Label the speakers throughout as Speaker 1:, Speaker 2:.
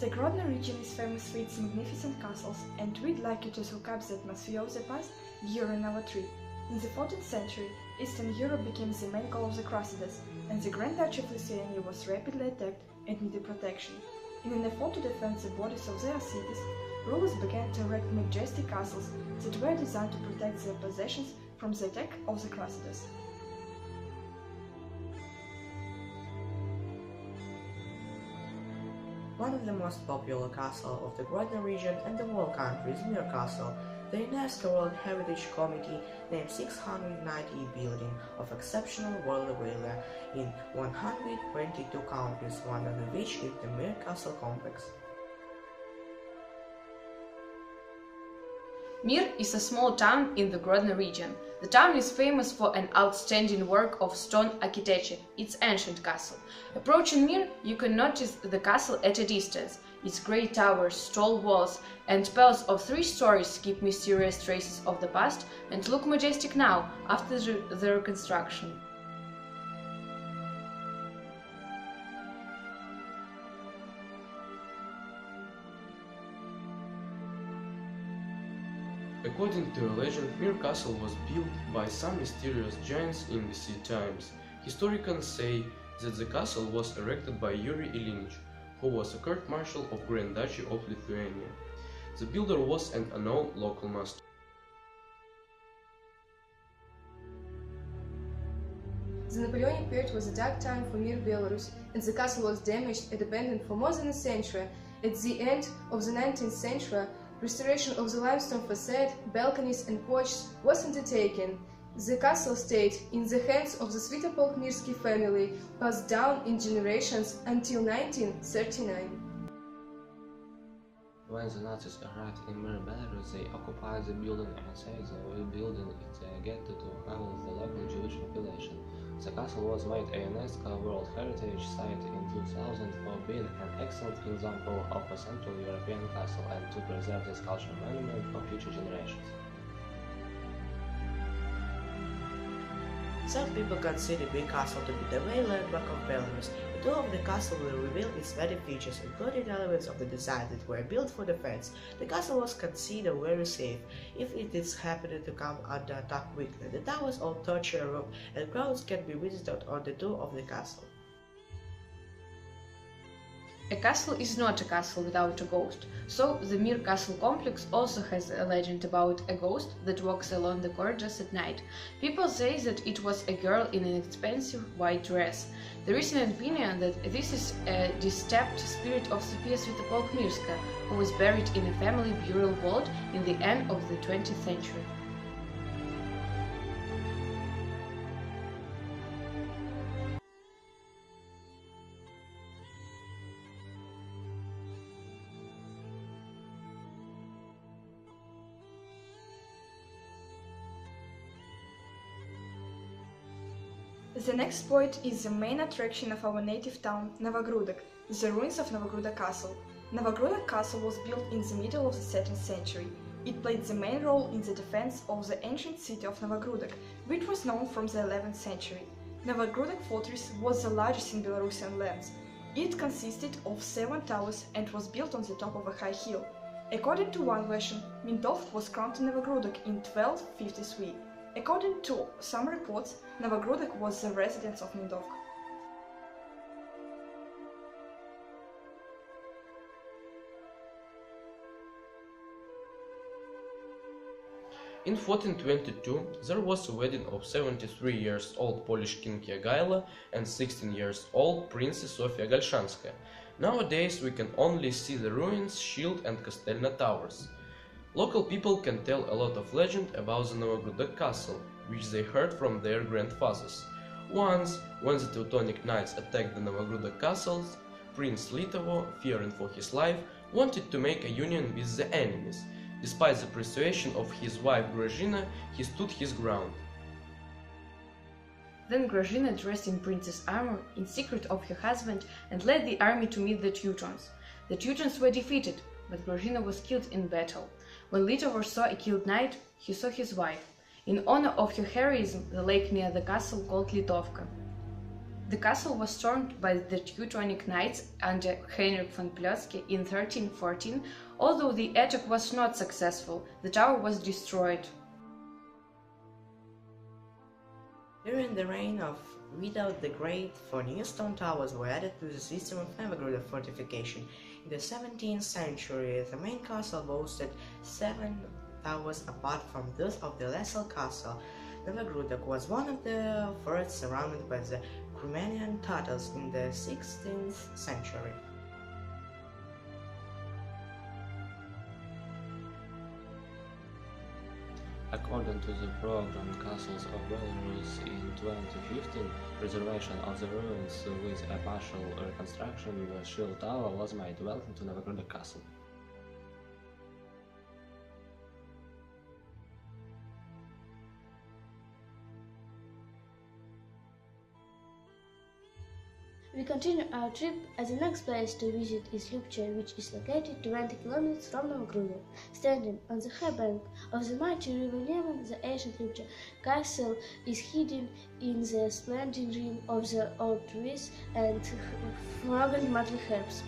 Speaker 1: The Grodno region is famous for its magnificent castles, and we'd like you to soak up the atmosphere of the past during our trip. In the 14th century, Eastern Europe became the main goal of the Crusaders, and the Grand Duchy of Lithuania was rapidly attacked and needed protection. In an effort to defend the borders of their cities, rulers began to erect majestic castles that were designed to protect their possessions from the attack of the Crusaders.
Speaker 2: One of the most popular castles of the Grodno region and the whole country is Mir Castle, the UNESCO World Heritage Committee named 690 building of exceptional world value in 122 countries, one of which is the Mir Castle complex.
Speaker 3: Mir is a small town in the Grodno region. The town is famous for an outstanding work of stone architecture, its ancient castle. Approaching Mir, you can notice the castle at a distance. Its great towers, tall walls, and palace of 3 stories keep mysterious traces of the past and look majestic now, after the reconstruction.
Speaker 4: According to a legend, Mir Castle was built by some mysterious giants in the sea times. Historians say that the castle was erected by Yuri Ilyich, who was a court marshal of Grand Duchy of Lithuania. The builder was an unknown local master.
Speaker 5: The Napoleonic period was a dark time for Mir Belarus, and the castle was damaged and abandoned for more than a century. At the end of the 19th century, restoration of the limestone facade, balconies and porches was undertaken. The castle stayed in the hands of the Svitopolk-Mirsky family, passed down in generations until 1939.
Speaker 6: When the Nazis arrived in Mir, Belarus, they occupied the building and said they were building it again to house the local Jewish population. The castle was made a UNESCO World Heritage Site in 2000 for being an excellent example of a Central European castle and to preserve this cultural monument for future generations.
Speaker 2: Some people consider Mir Castle to be the main landmark of Belarus. The tour of the castle will reveal its many features, including elements of the design that were built for defense. The castle was considered very safe if it is happening to come under attack quickly. The towers all touch a roof, and grounds can be visited on the tour of the castle.
Speaker 3: A castle is not a castle without a ghost, so the Mir Castle complex also has a legend about a ghost that walks along the corridors at night. People say that it was a girl in an expensive white dress. There is an opinion that this is a disturbed spirit of Sophia Svitopolk-Mirska, who was buried in a family burial vault in the end of the 20th century.
Speaker 1: The next point is the main attraction of our native town, Novogrudok, the ruins of Novogrudok Castle. Novogrudok Castle was built in the middle of the 13th century. It played the main role in the defense of the ancient city of Novogrudok, which was known from the 11th century. Novogrudok fortress was the largest in Belarusian lands. It consisted of 7 towers and was built on the top of a high hill. According to one version, Mindovk was crowned in Novogrudok in 1253. According to some reports, Novogrudok was the residence of Mindovk.
Speaker 4: In 1422, there was a wedding of 73 years old Polish King Jogaila and 16 years old Princess Sofia Golshanskaya. Nowadays we can only see the ruins, shield and Kostelna towers. Local people can tell a lot of legend about the Novogrudok castle, which they heard from their grandfathers. Once, when the Teutonic Knights attacked the Novogrudok castles, Prince Litovo, fearing for his life, wanted to make a union with the enemies. Despite the persuasion of his wife Grażyna, he stood his ground.
Speaker 3: Then Grażyna, dressed in princess armor, in secret of her husband, and led the army to meet the Teutons. The Teutons were defeated, but Grażyna was killed in battle. When Litovo saw a killed knight, he saw his wife. In honor of her heroism, the lake near the castle called Litovka. The castle was stormed by the Teutonic Knights under Heinrich von Plötzky in 1314. Although the attack was not successful, the tower was destroyed.
Speaker 2: During the reign of Lida the Great, 4 new stone towers were added to the system of Novogrudok fortification. In the 17th century, the main castle boasted 7 towers apart from those of the lesser castle. Novogrudok was one of the forts surrounded by the Crimean Tatars in the 16th century.
Speaker 6: According to the program Castles of Belarus in 2015, preservation of the ruins with a partial reconstruction, the shield tower was made. Welcome to Novogrudok Castle.
Speaker 7: We continue our trip, as the next place to visit is Lyubcha, which is located 20 kilometers from Novogrudok. Standing on the high bank of the mighty river Neman, the ancient Lyubcha castle is hidden in the splendid ring of the old trees and fragrant motley herbs.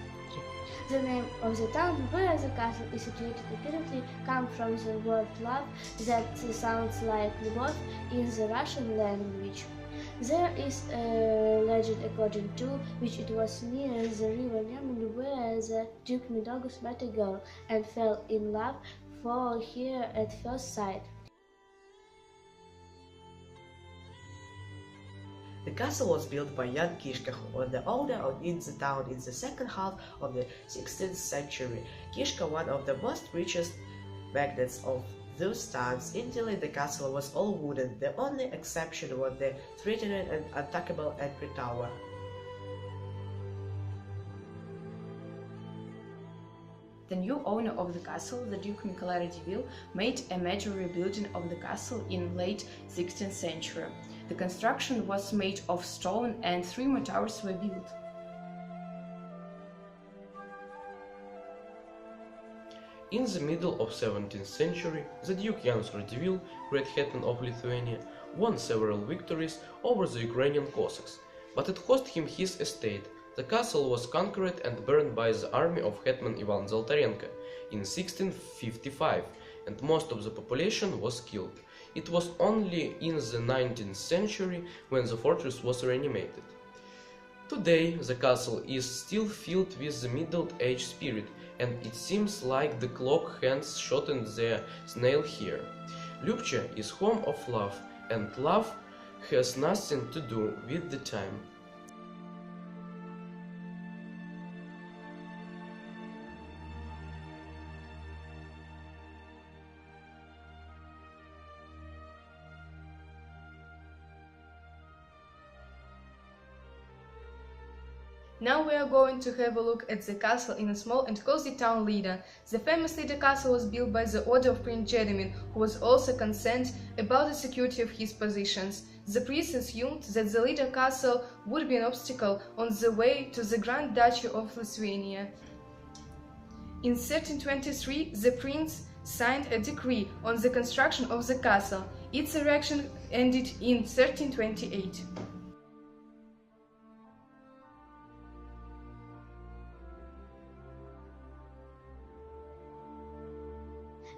Speaker 7: The name of the town where the castle is situated apparently comes from the word love that sounds like Lyubov in the Russian language. There is a legend according to which it was near the river Neman where the Duke Mindaugas met a girl and fell in love for her at first sight.
Speaker 2: The castle was built by Jan Kiška, who was the owner in the town in the second half of the 16th century. Kiška, one of the most richest magnates of those times, until the castle was all wooden. The only exception was the threatening and unattackable entry tower.
Speaker 3: The new owner of the castle, the Duke Nikolai Radziwill, made a major rebuilding of the castle in late 16th century. The construction was made of stone and 3 more towers were built.
Speaker 4: In the middle of 17th century, the Duke Janusz Radziwill, Great Hetman of Lithuania, won several victories over the Ukrainian Cossacks, but it cost him his estate. The castle was conquered and burned by the army of Hetman Ivan Zolotarenko in 1655, and most of the population was killed. It was only in the 19th century when the fortress was reanimated. Today, the castle is still filled with the Middle Age spirit, and it seems like the clock hands shortened the snail here. Lyubcha is home of love, and love has nothing to do with the time.
Speaker 5: Now we are going to have a look at the castle in a small and cozy town Lida. The famous Lida castle was built by the order of Prince Jeremy, who was also concerned about the security of his positions. The prince assumed that the Lida castle would be an obstacle on the way to the Grand Duchy of Lithuania. In 1323, the prince signed a decree on the construction of the castle. Its erection ended in 1328.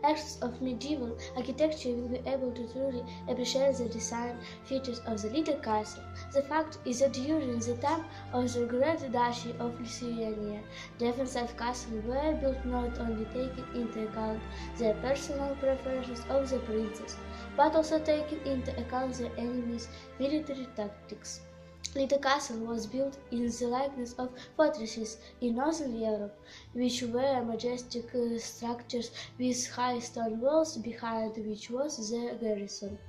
Speaker 7: Experts of medieval architecture will be able to truly appreciate the design features of the Lida castle. The fact is that during the time of the Grand Duchy of Lithuania, defensive castles were built not only taking into account the personal preferences of the princes, but also taking into account the enemy's military tactics. Lida castle was built in the likeness of fortresses in northern Europe, which were majestic structures with high stone walls behind which was the garrison.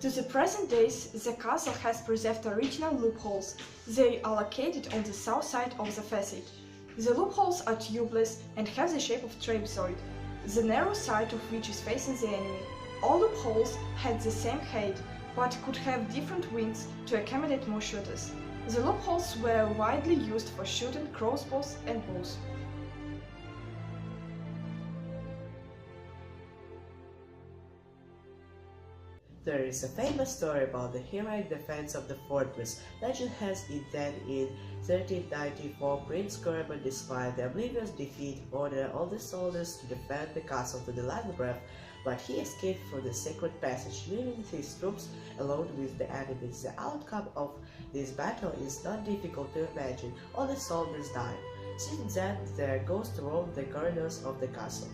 Speaker 1: To the present days, the castle has preserved original loopholes. They are located on the south side of the facade. The loopholes are tubeless and have the shape of trapezoid, the narrow side of which is facing the enemy. All loopholes had the same height, but could have different wings to accommodate more shooters. The loopholes were widely used for shooting crossbows and bows.
Speaker 2: There is a famous story about the heroic defense of the fortress. Legend has it that in 1394 Prince Krevo, despite the oblivious defeat, ordered all the soldiers to defend the castle to the last breath, but he escaped through the secret passage, leaving his troops alone with the enemies. The outcome of this battle is not difficult to imagine. All the soldiers died. Since then, their ghosts roam the corridors of the castle.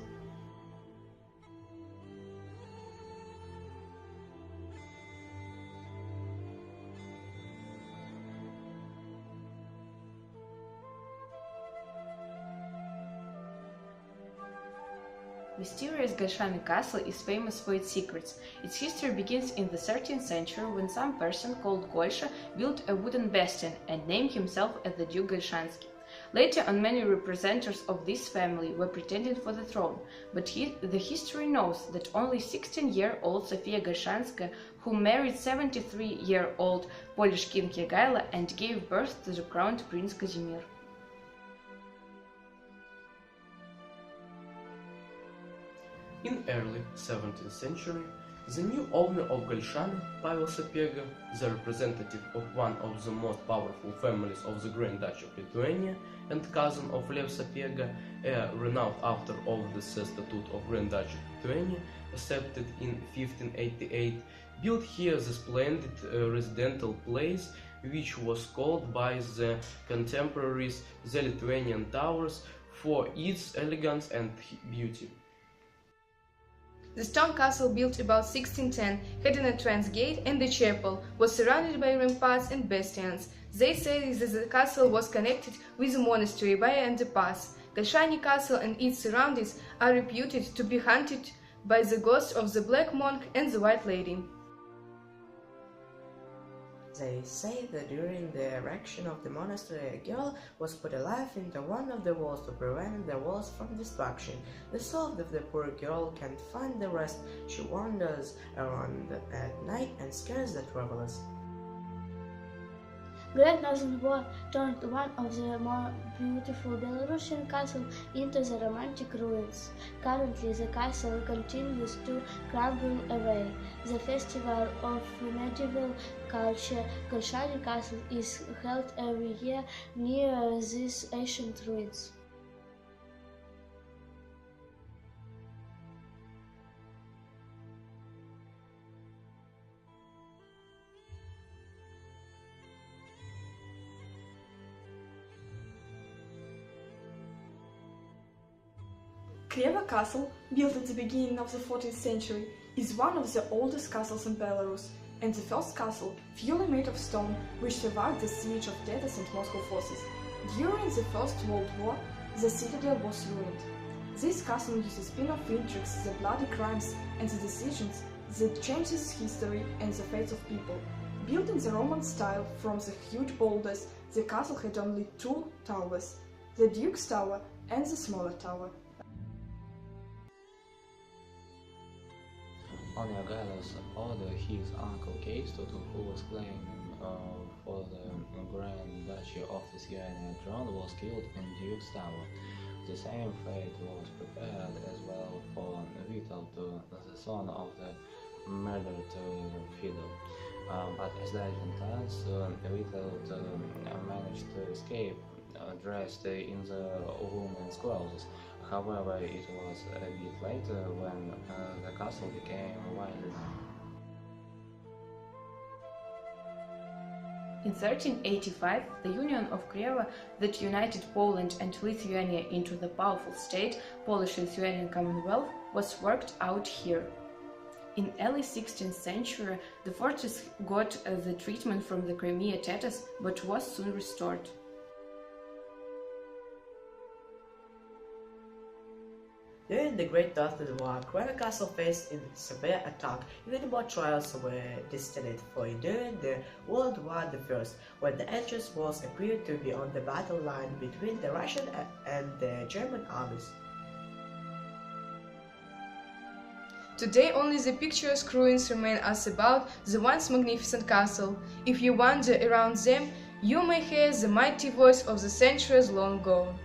Speaker 3: Mysterious Golshany castle is famous for its secrets. Its history begins in the 13th century when some person called Golsha built a wooden bastion and named himself as the Duke Golshansky. Later on, many representatives of this family were pretending for the throne, but the history knows that only 16-year-old Sofia Golshanskaya, who married 73-year-old Polish king Yagyla and gave birth to the crowned Prince Kazimir.
Speaker 4: In early 17th century, the new owner of Golshany, Pavel Sapega, the representative of one of the most powerful families of the Grand Duchy of Lithuania and cousin of Lev Sapega, a renowned author of the Statute of Grand Duchy of Lithuania, accepted in 1588, built here the splendid residential place which was called by the contemporaries the Lithuanian Towers for its elegance and beauty.
Speaker 5: The stone castle, built about 1610, had an entrance gate, and the chapel was surrounded by ramparts and bastions. They say that the castle was connected with a monastery by an underpass. Golshany Castle and its surroundings are reputed to be haunted by the ghosts of the Black Monk and the White Lady.
Speaker 2: They say that during the erection of the monastery, a girl was put alive into one of the walls to prevent the walls from destruction. The soul of the poor girl can't find the rest. She wanders around at night and scares the travelers.
Speaker 7: Great Northern War turned one of the more beautiful Belarusian castles into the romantic ruins. Currently, the castle continues to crumble away. The Festival of Medieval Culture, Golshany Castle, is held every year near these ancient ruins.
Speaker 1: Krevo Castle, built at the beginning of the 14th century, is one of the oldest castles in Belarus, and the first castle, fully made of stone, which survived the siege of Tatas and Moscow forces. During the First World War, the citadel was ruined. This castle uses spin-off intrigues, the bloody crimes and the decisions that changes history and the fates of people. Built in the Roman style from the huge boulders, the castle had only two towers, the Duke's Tower and the smaller tower.
Speaker 6: On Yagyla's order, his uncle Keistutu, who was claiming for the Grand Duchy of Lithuania throne, was killed in Duke's Tower. The same fate was prepared as well for Vitold, the son of the murdered Fido. But as legend tells, Vitold managed to escape dressed in the woman's clothes. However, it was a bit later when the castle became widely known.
Speaker 3: In 1385, the Union of Krevo that united Poland and Lithuania into the powerful state, Polish-Lithuanian Commonwealth, was worked out here. In early 16th century, the fortress got the treatment from the Crimea Tatars, but was soon restored.
Speaker 2: During the Great Northern War, Krevo Castle faced a severe attack. Even more trials were destined for it during the World War I, when the entrance walls appeared to be on the battle line between the Russian and the German armies.
Speaker 5: Today only the picturesque ruins remain us about the once magnificent castle. If you wander around them, you may hear the mighty voice of the centuries long gone.